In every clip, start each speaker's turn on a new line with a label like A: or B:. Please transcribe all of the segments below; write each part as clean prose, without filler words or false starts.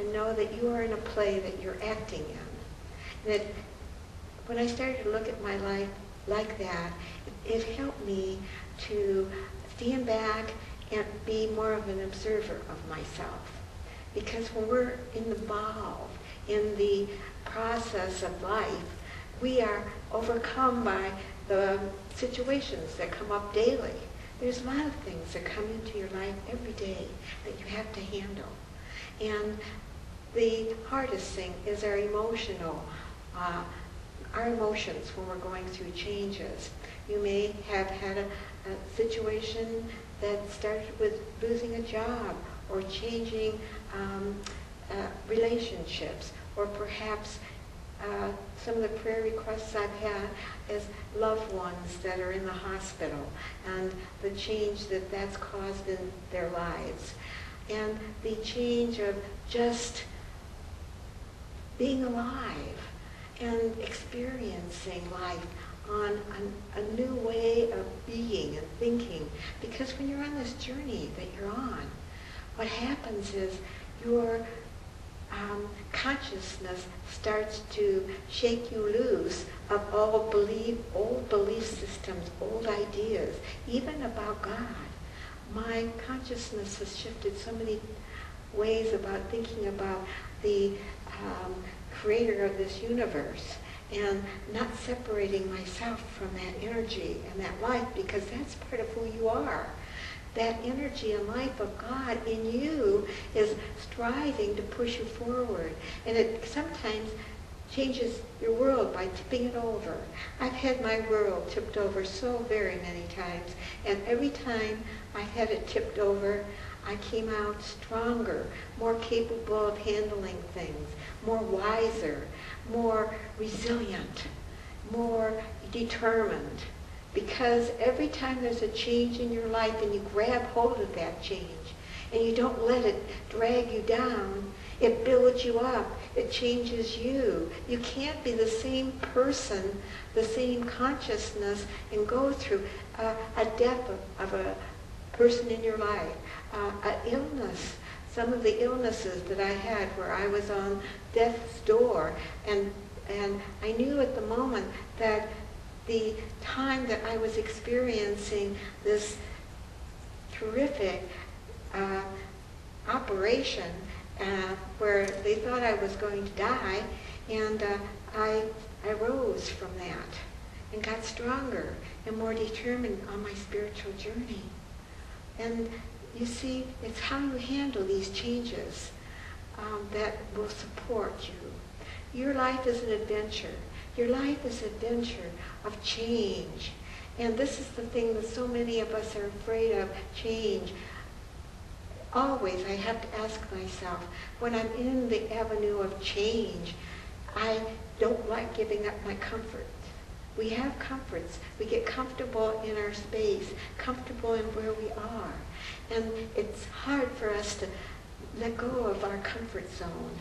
A: and know that you are in a play that you're acting in. And when I started to look at my life like that, it helped me to stand back and be more of an observer of myself. Because when we're involved in the process of life, we are overcome by the situations that come up daily. There's a lot of things that come into your life every day that you have to handle. And the hardest thing is our emotions when we're going through changes. You may have had a situation that started with losing a job or changing relationships, or perhaps some of the prayer requests I've had is loved ones that are in the hospital and the change that that's caused in their lives. And the change of just being alive and experiencing life on a new way of being and thinking. Because when you're on this journey that you're on, what happens is your consciousness starts to shake you loose of old belief systems, old ideas, even about God. My consciousness has shifted so many ways about thinking about the creator of this universe and not separating myself from that energy and that life, because that's part of who you are. That energy and life of God in you is striving to push you forward. And it sometimes changes your world by tipping it over. I've had my world tipped over so very many times. And every time I had it tipped over, I came out stronger, more capable of handling things, more wiser, more resilient, more determined. Because every time there's a change in your life and you grab hold of that change and you don't let it drag you down, it builds you up, it changes you. You can't be the same person, the same consciousness, and go through a death of a person in your life, an illness. Some of the illnesses that I had where I was on death's door, and I knew at the moment that the time that I was experiencing this terrific operation where they thought I was going to die, and I rose from that and got stronger and more determined on my spiritual journey. And you see, it's how you handle these changes that will support you. Your life is an adventure. Your life is an adventure of change. And this is the thing that so many of us are afraid of, change. Always I have to ask myself, when I'm in the avenue of change, I don't like giving up my comfort. We have comforts. We get comfortable in our space, comfortable in where we are. And it's hard for us to let go of our comfort zone.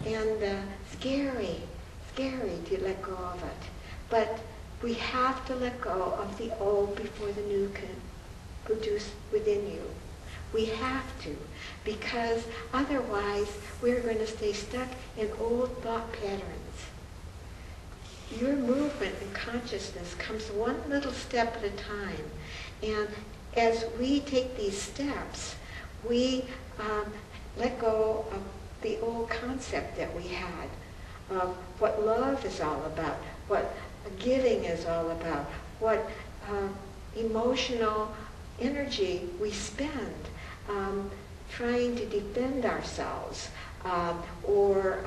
A: And scary to let go of it. But we have to let go of the old before the new can produce within you. We have to, because otherwise we're going to stay stuck in old thought patterns. Your movement in consciousness comes one little step at a time. And as we take these steps, we let go of the old concept that we had of what love is all about, what giving is all about, what emotional energy we spend trying to defend ourselves or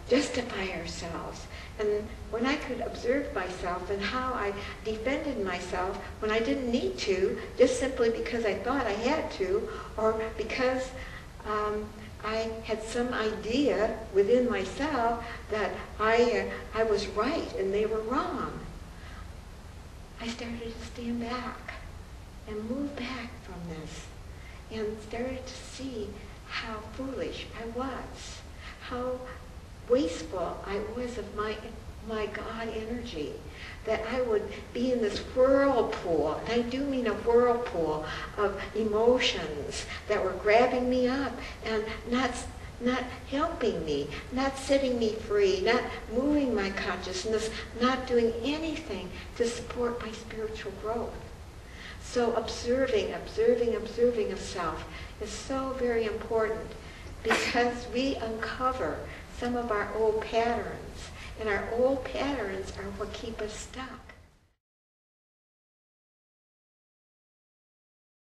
A: justify ourselves. And when I could observe myself and how I defended myself when I didn't need to, just simply because I thought I had to, or because I had some idea within myself that I was right and they were wrong, I started to stand back and move back from this and started to see how foolish I was, how wasteful I was of my God energy, that I would be in this whirlpool, and I do mean a whirlpool of emotions that were grabbing me up and not not helping me, not setting me free, not moving my consciousness, not doing anything to support my spiritual growth. So observing of self is so very important, because we uncover some of our old patterns, and our old patterns are what keep us stuck.